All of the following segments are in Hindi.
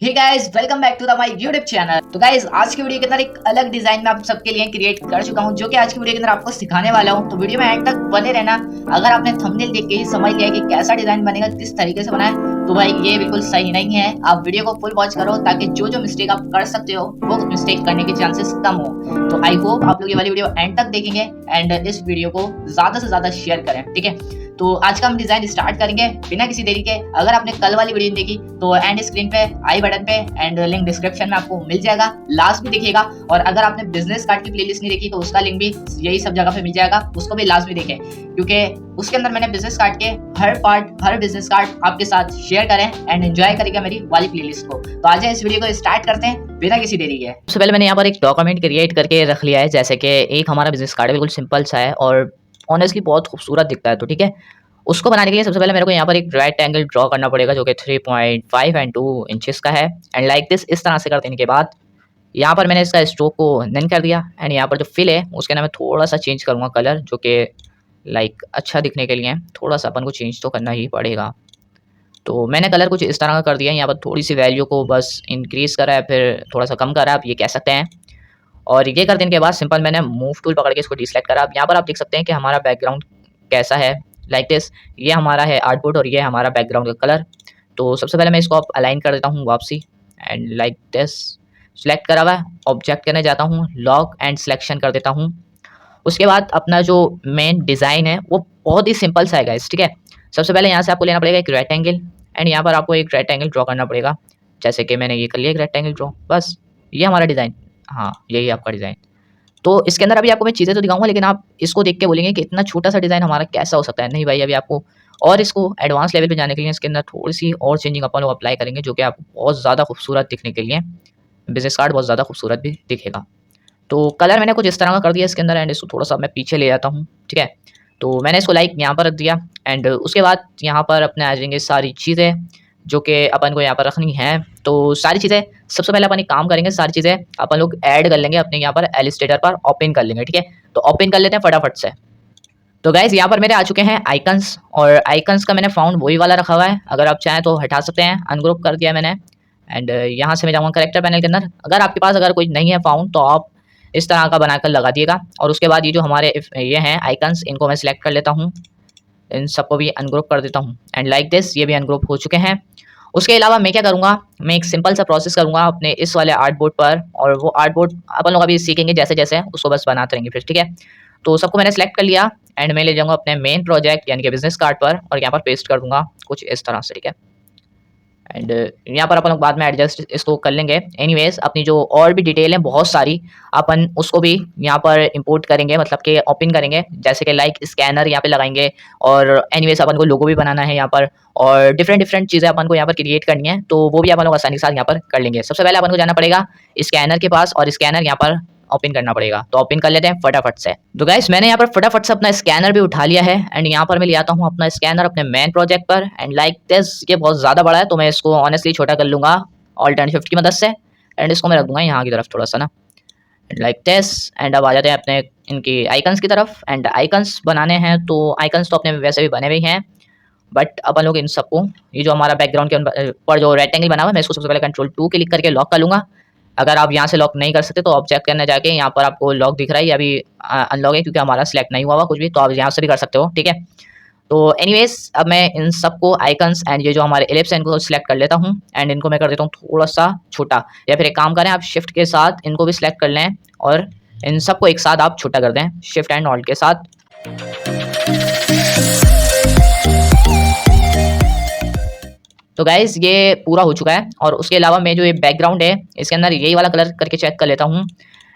Hey guys, welcome back to the my YouTube channel. तो गाइस, आज की वीडियो के अंदर एक अलग डिजाइन में आप सबके लिए क्रिएट कर चुका हूं, जो कि आज की वीडियो के अंदर आपको सिखाने वाला हूं। तो वीडियो में एंड तक बने रहना। अगर आपने थंबनेल देख के ही समझ लिया कि कैसा डिजाइन बनेगा, किस तरीके से बनाए, तो भाई ये बिल्कुल सही नहीं है। आप वीडियो को फुल वॉच करो ताकि जो जो मिस्टेक आप कर सकते हो वो मिस्टेक करने के चांसेस कम हो। तो आई होप आप लोग ये वाली वीडियो एंड तक देखेंगे एंड इस वीडियो को ज्यादा से ज्यादा शेयर करें, ठीक है। तो आज का हम डिजाइन स्टार्ट करेंगे बिना किसी देरी के। अगर आपने कल वाली वीडियो देखी तो एंड स्क्रीन पे, आई बटन पे एंड लिंक डिस्क्रिप्शन में आपको मिल जाएगा, लास्ट में दिखेगा। और अगर आपने बिजनेस कार्ड की प्लेलिस्ट नहीं देखी तो उसका लिंक भी यही सब जगह पे मिल जाएगा, उसको भी लास्ट में देखें, क्योंकि उसके अंदर मैंने बिजनेस कार्ड के हर पार्ट, हर बिजनेस कार्ड आपके साथ शेयर करें एंड एंजॉय करेगा मेरी वाली प्लेलिस्ट को। तो आज इस वीडियो को स्टार्ट करते हैं बिना किसी देरी के। सबसे पहले मैंने यहाँ पर एक डॉक्यूमेंट क्रिएट करके रख लिया है, जैसे कि एक हमारा बिजनेस कार्ड है, बिल्कुल सिंपल सा है और ऑनेस्टली बहुत खूबसूरत दिखता है। तो ठीक है, उसको बनाने के लिए सबसे पहले मेरे को यहाँ पर एक राइट एंगल ड्रॉ करना पड़ेगा, जो कि 3.5 एंड 2 इंचेस का है। एंड लाइक दिस, इस तरह से कर देने के बाद यहाँ पर मैंने इसका स्ट्रोक को नन कर दिया। एंड यहाँ पर जो फिल है उसके अंदर मैं थोड़ा सा चेंज करूँगा कलर, जो कि लाइक अच्छा दिखने के लिए थोड़ा सा अपन को चेंज तो करना ही पड़ेगा। तो मैंने कलर कुछ इस तरह का कर दिया है। यहाँ पर थोड़ी सी वैल्यू को बस इंक्रीज़ करा है, फिर थोड़ा सा कम करा है, आप ये कह सकते हैं। और ये कर देने के बाद सिंपल मैंने मूव टूल पकड़ के इसको डिसेलेक्ट करा। अब यहाँ पर आप देख सकते हैं कि हमारा बैकग्राउंड कैसा है, लाइक दिस। ये हमारा है आउटपुट और ये हमारा बैकग्राउंड का कलर। तो सबसे पहले मैं इसको अब अलाइन कर देता हूँ वापसी, एंड लाइक दिस। सिलेक्ट करा हुआ है, ऑब्जेक्ट करने जाता हूँ, लॉक एंड सिलेक्शन कर देता हूँ। उसके बाद अपना जो मेन डिज़ाइन है वो बहुत ही सिंपल सा है गाइस, ठीक है। सबसे पहले यहाँ से आपको लेना पड़ेगा एक रेक्टेंगल एंड यहाँ पर आपको एक रेक्टेंगल ड्रॉ करना पड़ेगा, जैसे कि मैंने ये कर लिया एक रेक्टेंगल ड्रॉ। बस ये हमारा डिज़ाइन, हाँ यही आपका डिज़ाइन। तो इसके अंदर अभी आपको मैं चीज़ें तो दिखाऊंगा, लेकिन आप इसको देख के बोलेंगे कि इतना छोटा सा डिज़ाइन हमारा कैसा हो सकता है। नहीं भाई, अभी आपको और इसको एडवांस लेवल पे जाने के लिए इसके अंदर थोड़ी सी और चेंजिंग अपन लोग अप्लाई करेंगे, जो कि आपको बहुत ज़्यादा खूबसूरत दिखने के लिए बिजनेस कार्ड बहुत ज़्यादा खूबसूरत भी दिखेगा। तो कलर मैंने कुछ इस तरह का कर दिया इसके अंदर, एंड इसको थोड़ा सा मैं पीछे ले जाता हूँ, ठीक है। तो मैंने इसको लाइक यहाँ पर रख दिया एंड उसके बाद यहाँ पर अपने आ जाएंगे सारी चीज़ें जो कि अपन को यहाँ पर रखनी है। तो सारी चीज़ें सबसे पहले अपन एक काम करेंगे, सारी चीज़ें अपन लोग ऐड कर लेंगे अपने यहाँ पर एलिस्टेटर पर, ओपन कर लेंगे, ठीक है। तो ओपन कर लेते हैं फटाफट से। तो गाइज यहाँ पर मेरे आ चुके हैं आइकन्स, और आइकन्स का मैंने फाउंड वही वाला रखा हुआ है, अगर आप चाहें तो हटा सकते हैं, अनग्रुप कर दिया मैंने। एंड यहाँ से मैं जाऊँगा करेक्टर पैनल के अंदर। अगर आपके पास अगर कोई नहीं है फाउंड तो आप इस तरह का बनाकर लगा दिएगा। और उसके बाद ये जो हमारे ये हैं आइकन्स, इनको मैं सिलेक्ट कर लेता हूँ, इन सबको भी अनग्रुप कर देता हूँ एंड लाइक दिस, ये भी अनग्रुप हो चुके हैं। उसके अलावा मैं क्या करूँगा, मैं एक सिंपल सा प्रोसेस करूँगा अपने इस वाले आर्ट बोर्ड पर, और वो आर्ट बोर्ड अपन लोग अभी सीखेंगे जैसे जैसे, उसको बस बनाते रहेंगे फिर, ठीक है। तो सबको मैंने सेलेक्ट कर लिया एंड मैं ले जाऊँगा अपने मेन प्रोजेक्ट यानी कि बिजनेस कार्ड पर, और यहाँ पर पेस्ट कर दूँगा कुछ इस तरह से, ठीक है। एंड यहाँ पर अपन लोग बाद में एडजस्ट इसको कर लेंगे। एनीवेज, अपनी जो और भी डिटेल है बहुत सारी, अपन उसको भी यहाँ पर इंपोर्ट करेंगे, मतलब कि ओपन करेंगे, जैसे कि लाइक स्कैनर यहाँ पे लगाएंगे। और एनीवेज अपन को लोगो भी बनाना है यहाँ पर, और डिफरेंट डिफरेंट चीज़ें अपन को यहाँ पर क्रिएट करनी है, तो वो भी अपन लोग आसानी के साथ यहाँ पर कर लेंगे। सबसे पहले अपन को जाना पड़ेगा स्कैनर के पास, और स्कैनर यहाँ पर ओपन करना पड़ेगा, तो ओपन कर लेते हैं फटाफट से। तो गाइस, मैंने यहाँ पर फटाफट से अपना स्कैनर भी उठा लिया है एंड यहाँ पर मैं ले आता हूँ अपना स्कैनर अपने मेन प्रोजेक्ट पर। एंड लाइक दिस, ये बहुत ज़्यादा बड़ा है तो मैं इसको ऑनेस्टली छोटा कर लूँगा ऑल्टर्नेट शिफ्ट की मदद से, एंड इसको मैं रख दूँगा यहाँ की तरफ थोड़ा सा ना, लाइक दिस। एंड अब आ जाते हैं अपने इनकी आइकन्स की तरफ। एंड आइकन्स बनाने हैं तो आइकन्स तो अपने वैसे भी बने हुए हैं, बट अपन लोग इन सबको, ये जो हमारा बैकग्राउंड के ऊपर जो रेक्टेंगल बना हुआ है, मैं इसको सबसे पहले Ctrl+2 क्लिक करके लॉक कर लूँगा। अगर आप यहाँ से लॉक नहीं कर सकते तो ऑब्जेक्ट करने जाके यहाँ पर आपको लॉक दिख रहा है, ये अभी अनलॉक है क्योंकि हमारा सिलेक्ट नहीं हुआ हुआ कुछ भी, तो आप यहाँ से भी कर सकते हो, ठीक है। तो एनीवेज, अब मैं इन सबको आइकन्स एंड ये जो हमारे एलिप्स हैं इनको सिलेक्ट कर लेता हूँ एंड इनको मैं कर देता हूँ थोड़ा सा छोटा, या फिर एक काम करें आप शिफ्ट के साथ इनको भी सिलेक्ट कर लें और इन सबको एक साथ आप छोटा कर दें शिफ्ट एंड ऑल्ट के साथ। तो गाइज, ये पूरा हो चुका है। और उसके अलावा मैं जो ये बैकग्राउंड है इसके अंदर यही वाला कलर करके चेक कर लेता हूँ,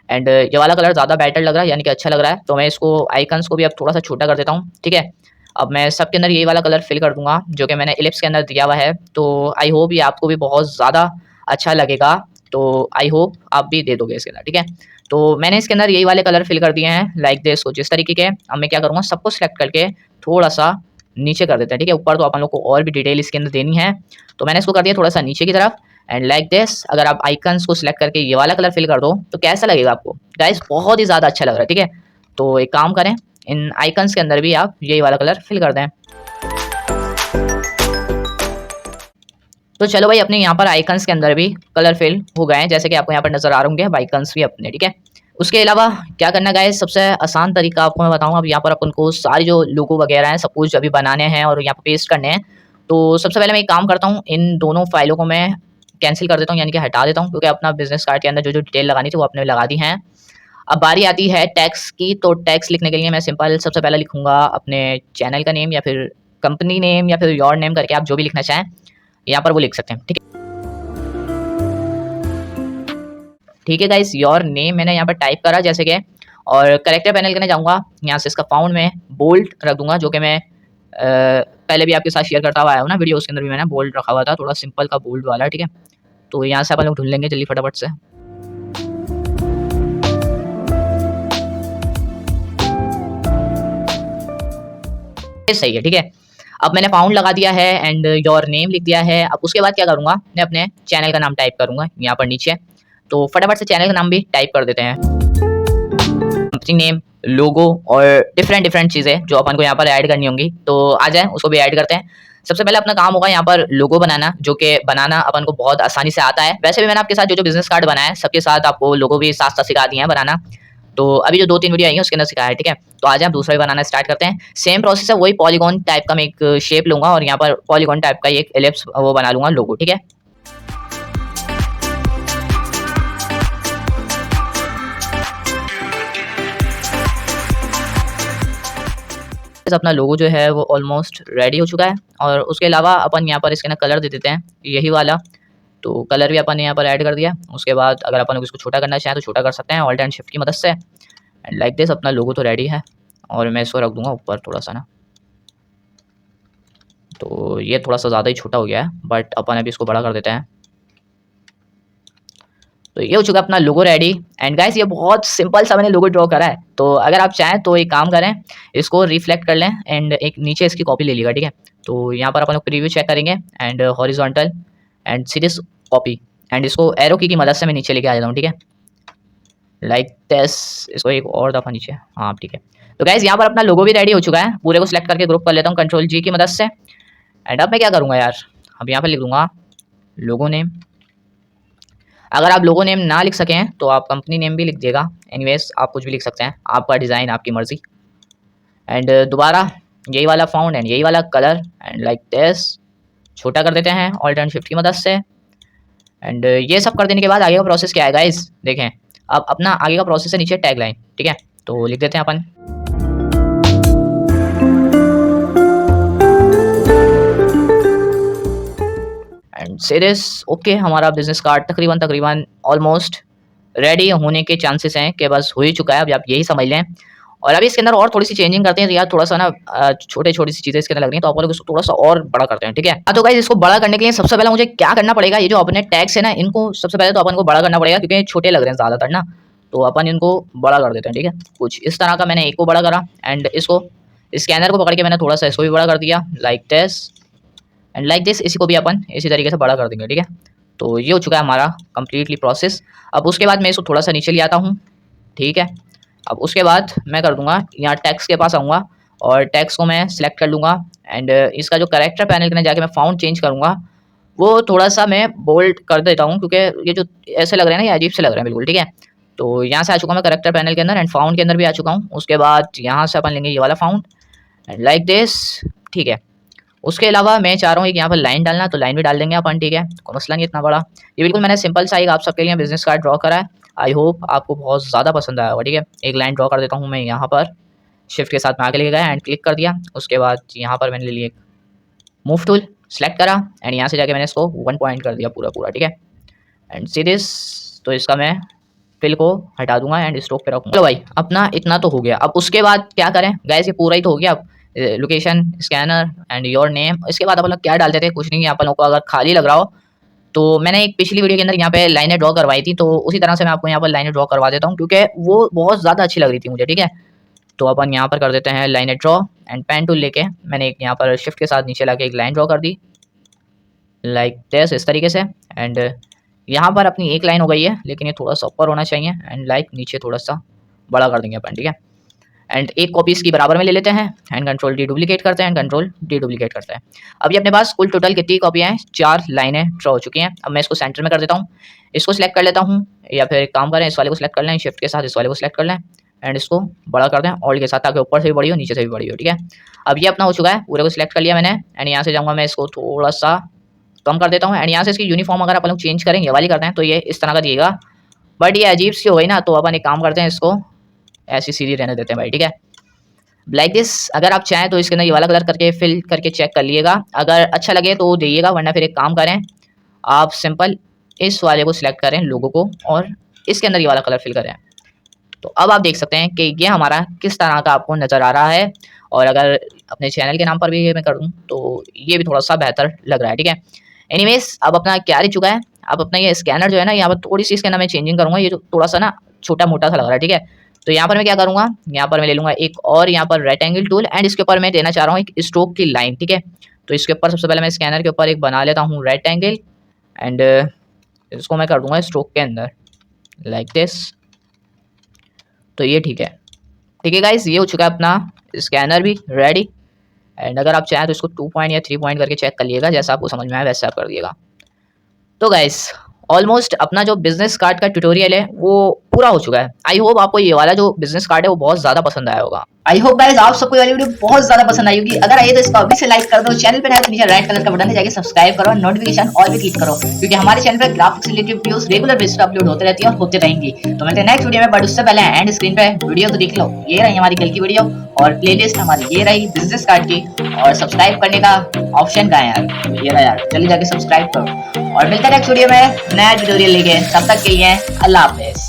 एंड ये वाला कलर ज़्यादा बेटर लग रहा है, यानी कि अच्छा लग रहा है, तो मैं इसको आइकन्स को भी अब थोड़ा सा छोटा कर देता हूँ, ठीक है। अब मैं सबके अंदर यही वाला कलर फिल कर दूंगा जो कि मैंने एलिप्स के अंदर दिया हुआ है। तो आई होप ये आपको भी बहुत ज़्यादा अच्छा लगेगा, तो आई होप आप भी दे दोगे इसके अंदर, ठीक है। तो मैंने इसके अंदर यही वाले कलर फिल कर दिए हैं लाइक दिस कुछ इस तरीके के। अब मैं क्या करूँगा, सबको सिलेक्ट करके थोड़ा सा नीचे कर देते हैं, ठीक है। ऊपर तो अपन लोग को और भी डिटेल इसके अंदर देनी है, तो मैंने इसको कर दिया थोड़ा सा नीचे की तरफ एंड लाइक दिस। अगर आप आइकन्स को सिलेक्ट करके ये वाला कलर फिल कर दो तो कैसा लगेगा आपको गाइस, बहुत ही ज़्यादा अच्छा लग रहा है, ठीक है। तो एक काम करें, इन आइकन्स के अंदर भी आप यही वाला कलर फिल कर दें। तो चलो भाई, अपने यहाँ पर आइकन्स के अंदर भी कलर फिल हो गए हैं, जैसे कि आपको यहाँ पर नजर आ रहे होंगे आइकन्स भी अपने, ठीक है। उसके अलावा क्या करना गाइस, सबसे आसान तरीका आपको मैं बताऊँ। अब यहाँ पर अपन को सारी जो लोगो वगैरह हैं सपोज अभी बनाने हैं और यहाँ पर पेस्ट करने हैं, तो सबसे पहले मैं एक काम करता हूँ, इन दोनों फाइलों को मैं कैंसिल कर देता हूँ, यानी कि हटा देता हूँ, क्योंकि अपना बिजनेस कार्ड के अंदर जो जो डिटेल लगानी थी वो अपने लगा दी हैं। अब बारी आती है टैक्स की, तो टैक्स लिखने के लिए मैं सिंपल सबसे पहले लिखूंगा अपने चैनल का नेम या फिर कंपनी नेम या फिर योर नेम करके आप जो भी लिखना चाहें यहाँ पर वो लिख सकते हैं, ठीक है। ठीक है गाइस, योर नेम मैंने यहाँ पर टाइप करा जैसे कि, और करेक्टर पैनल करने जाऊंगा, यहाँ से इसका फाउंड में बोल्ड रख दूंगा, जो कि मैं पहले भी आपके साथ शेयर करता हुआ आया हूँ ना वीडियो, उसके अंदर भी मैंने बोल्ड रखा हुआ था, थोड़ा सिंपल का बोल्ड वाला, ठीक है। तो यहाँ से अपन लोग ढूंढ लेंगे जल्दी फटाफट से। सही है, ठीक है। अब मैंने फाउंड लगा दिया है एंड योर नेम लिख दिया है। अब उसके बाद क्या करूंगा, मैं अपने चैनल का नाम टाइप करूंगा यहाँ पर नीचे। तो फटाफट से चैनल का नाम भी टाइप कर देते हैं, कंपनी नेम, लोगो और डिफरेंट डिफरेंट चीज़ें जो अपन को यहाँ पर ऐड करनी होंगी, तो आ जाए उसको भी ऐड करते हैं। सबसे पहले अपना काम होगा यहाँ पर लोगो बनाना, जो कि बनाना अपन को बहुत आसानी से आता है। वैसे भी मैंने आपके साथ जो जो बिजनेस कार्ड बनाया है सबके साथ आपको लोगो भी साथ साथ सिखा दिए हैं बनाना, तो अभी जो 2-3 वीडियो आई है उसके अंदर सिखाया है, ठीक है। तो आज हम दूसरा भी बनाना स्टार्ट करते हैं। सेम प्रोसेस है, वही पॉलीगॉन टाइप का मैं एक शेप लूंगा और यहाँ पर पॉलीगॉन टाइप का एक एलिप्स वो बना लूंगा लोगो, ठीक है। अपना लोगो जो है वो ऑलमोस्ट रेडी हो चुका है, और उसके अलावा अपन यहाँ पर इसके ना कलर दे देते हैं यही वाला, तो कलर भी अपन ने यहाँ पर ऐड कर दिया। उसके बाद अगर अपन इसको छोटा करना चाहें तो छोटा कर सकते हैं ऑल्ट एंड शिफ्ट की मदद से, एंड लाइक दिस अपना लोगो तो रेडी है। और मैं इसको रख दूंगा ऊपर थोड़ा सा ना, तो ये थोड़ा सा ज़्यादा ही छोटा हो गया है, बट अपन अभी इसको बड़ा कर देते हैं। तो ये हो चुका है अपना लोगो रेडी। एंड गाइस, ये बहुत सिंपल सा मैंने लोगो ड्रॉ करा है, तो अगर आप चाहें तो एक काम करें, इसको रिफ्लेक्ट कर लें एंड एक नीचे इसकी कॉपी ले लीजिएगा, ठीक है। तो यहाँ पर अपन लोग प्रीव्यू चेक करेंगे and horizontal and series copy, and इसको एरो की मदद से मैं नीचे लेके आ जाता हूँ, ठीक है, लाइक दिस। इसको एक और दफ़ा नीचे, हाँ ठीक है। तो गाइस, यहाँ पर अपना लोगो भी रेडी हो चुका है। पूरे को सिलेक्ट करके ग्रुप कर लेता हूँ कंट्रोल जी की मदद से। एंड अब मैं क्या करूँगा यार, अब यहाँ पर लिख दूंगा लोगो नेम। अगर आप लोगो नेम ना लिख सकें तो आप कंपनी नेम भी लिख दिएगा, एनीवेज आप कुछ भी लिख सकते हैं, आपका डिज़ाइन आपकी मर्जी। एंड दोबारा यही वाला फाउंड एंड यही वाला कलर एंड लाइक दिस, छोटा कर देते हैं ऑल्ट एंड शिफ्ट की मदद से। एंड ये सब कर देने के बाद आगे का प्रोसेस क्या है गाइस, देखें। अब अपना आगे का प्रोसेस है नीचे टैग लाइन, ठीक है, तो लिख देते हैं अपन एंड सीरीज। ओके, हमारा बिजनेस कार्ड तकरीबन ऑलमोस्ट रेडी होने के चांसेस हैं कि बस हो ही चुका है, अब आप यही समझ लें। और अभी इसके अंदर और थोड़ी सी चेंजिंग करते हैं, तो यार थोड़ा सा ना छोटी सी चीज़ें इसके अंदर लग रही हैं, तो आप लोग इसको थोड़ा सा और बड़ा करते हैं, ठीक है। तो गाइस, इसको बड़ा करने के लिए सबसे पहले मुझे क्या करना पड़ेगा, ये जो अपने टैग्स है ना, इनको सबसे पहले तो अपन को बड़ा करना पड़ेगा, क्योंकि छोटे लग रहे हैं ज़्यादातर ना, तो अपन इनको बड़ा कर देते हैं, ठीक है। कुछ इस तरह का मैंने एक को बड़ा करा एंड इसको स्कैनर को पकड़ के मैंने थोड़ा सा इसको भी बड़ा कर दिया, like this and like this. इसी को भी अपन इसी तरीके से बड़ा कर देंगे, ठीक है। तो ये हो चुका है हमारा कंप्लीटली प्रोसेस। अब उसके बाद मैं इसको थोड़ा सा नीचे ले आता हूँ, ठीक है। अब उसके बाद मैं कर दूंगा यहाँ टैक्स के पास आऊँगा और टैक्स को मैं सिलेक्ट कर लूँगा एंड इसका जो करेक्टर पैनल के अंदर जाके मैं फाउंड चेंज करूँगा, वो थोड़ा सा मैं बोल्ड कर देता हूँ, क्योंकि ये जो ऐसे लग रहे हैं ना, ये अजीब से लग रहे हैं बिल्कुल, ठीक है। तो यहाँ से आ चुका मैं करेक्टर पैनल के अंदर एंड फाउंड के अंदर भी आ चुका हूँ। उसके बाद यहाँ से अपन लेंगे ये वाला फाउंड एंड लाइक दिस, ठीक है। उसके अलावा मैं चाह रहा हूँ एक यहाँ पर लाइन डालना, तो लाइन भी डाल देंगे अपन, ठीक है, कोई मसला नहीं इतना बड़ा। ये बिल्कुल मैंने सिंपल सा एक आप सबके लिए बिजनेस कार्ड ड्रॉ करा है, आई होप आपको बहुत ज़्यादा पसंद आया होगा, ठीक है। एक लाइन ड्रॉ कर देता हूँ मैं यहाँ पर, शिफ्ट के साथ में आगे लेके गया एंड क्लिक कर दिया। उसके बाद यहाँ पर मैंने ले लिया एक मूव टूल, सेलेक्ट करा एंड यहाँ से जाके मैंने इसको 1 पॉइंट कर दिया पूरा, ठीक है। एंड सी दिस, तो इसका मैं फिल को हटा दूंगा एंड स्टॉक पे रखूँगा। चलो भाई, अपना इतना तो हो गया। अब उसके बाद क्या करें गाइस, ये पूरा ही तो हो गया। अब location, scanner and your name. इसके बाद अपन लोग क्या डालते थे, कुछ नहीं, अपन लोग को अगर खाली लग रहा हो तो मैंने एक पिछली वीडियो के अंदर यहाँ पे लाइनें ड्रॉ करवाई थी, तो उसी तरह से मैं आपको यहाँ पर लाइनें ड्रॉ करवा देता हूँ, क्योंकि वो बहुत ज़्यादा अच्छी लग रही थी मुझे, ठीक है। तो अपन यहाँ पर कर देते हैं लाइनें ड्रॉ एंड पेन टूल लेके मैंने एक यहाँ पर शिफ्ट के साथ नीचे ला के एक लाइन ड्रॉ कर दी, लाइक दिस, इस तरीके से। एंड यहाँ पर अपनी एक लाइन हो गई है, लेकिन ये थोड़ा सा ऊपर होना चाहिए एंड लाइक नीचे थोड़ा सा बड़ा कर देंगे अपन, ठीक है। एंड एक कॉपी इसकी बराबर में ले लेते हैं एंड कंट्रोल डी डुप्लीकेट करते हैं एंड कंट्रोल डी डुप्लीकेट करते हैं। अब ये अपने पास कुल टोटल कितनी कॉपियाँ हैं, 4 लाइनें ड्रॉ हो चुकी हैं। अब मैं इसको सेंटर में कर देता हूँ, इसको सिलेक्ट कर लेता हूँ, या फिर एक काम करें इस वाले को सिलेक्ट कर लें, शिफ्ट के साथ इस वाले को सिलेक्ट कर लें एंड इसको बड़ा कर दें ऑल्ट के साथ, ताकि ऊपर से भी बड़ी हो नीचे से भी बड़ी हो। ठीक है, अब ये अपना हो चुका है, पूरे को सिलेक्ट कर लिया मैंने एंड यहाँ से जाऊँगा मैं इसको थोड़ा सा कम कर देता हूँ एंड यहाँ से इसकी यूनिफॉर्म अगर अपन लोग चेंज करें ये वाली करते हैं तो ये इस तरह का दिएगा, बट ये अजीब सी हो गई ना, तो अपन एक काम करते हैं इसको ऐसी सीधी रहने देते हैं भाई। ठीक है, लाइक दिस। अगर आप चाहें तो इसके अंदर ये वाला कलर करके फिल करके चेक कर लीजिएगा, अगर अच्छा लगे तो दीजिएगा, वरना फिर एक काम करें आप सिंपल इस वाले को सिलेक्ट करें लोगों को और इसके अंदर ये वाला कलर फिल करें। तो अब आप देख सकते हैं कि ये हमारा किस तरह का आपको नज़र आ रहा है, और अगर अपने चैनल के नाम पर भी मैं कर दूँ तो ये भी थोड़ा सा बेहतर लग रहा है। ठीक है, एनीवेज अब अपना क्या रह चुका है, अब अपना ये स्कैनर जो है ना, यहाँ पर थोड़ी सी इसके अंदर मैं चेंजिंग करूँगा, ये जो थोड़ा सा ना छोटा मोटा सा लग रहा है। ठीक है, तो यहाँ पर मैं क्या करूँगा, यहाँ पर मैं ले लूँगा एक और यहाँ पर रेक्टेंगल टूल एंड इसके ऊपर मैं देना चाह रहा हूँ एक स्ट्रोक की लाइन। ठीक है, तो इसके ऊपर सबसे पहले मैं स्कैनर के ऊपर एक बना लेता हूँ रेक्टेंगल एंड इसको मैं कर दूँगा स्ट्रोक के अंदर लाइक दिस। तो ये ठीक है गाइस, ये हो चुका है अपना स्कैनर भी रेडी एंड अगर आप चाहें तो इसको 2 पॉइंट या 3 पॉइंट करके चेक कर लिएगा, जैसा आपको समझ में आए वैसे आप कर दिएगा। तो गाइस ऑलमोस्ट अपना जो बिजनेस कार्ड का ट्यूटोरियल है वो पूरा हो चुका है। आई होप आपको ये वाला जो बिजनेस कार्ड है वो बहुत ज्यादा पसंद आया होगा। आई होप गाइस आप सबको ये वाली वीडियो बहुत ज्यादा पसंद आई होगी। अगर आइए तो इसको अभी से लाइक कर दो, चैनल पे नया तो नीचे रेड कलर का बटन है, जाके सब्सक्राइब करो, नोटिफिकेशन ऑल पे क्लिक करो, क्योंकि हमारे चैनल पे graphics related videos regular basis पे अपलोड होते रहती है और होते रहेंगी। तो मिलते हैं नेक्स्ट वीडियो में, बट उससे पहले एंड स्क्रीन पे वीडियो तो देख लो, ये रही हमारी कल की वीडियो और प्लेलिस्ट हमारी ये रही बिजनेस कार्ड की, और सब्सक्राइब करने का ऑप्शन कहाँ है यार, ये रहा यार, चलिए जाके सब्सक्राइब करो और मिलते हैं नेक्स्ट वीडियो में नया ट्यूटोरियल लेके। तब तक के लिए अल्लाह हाफिज़।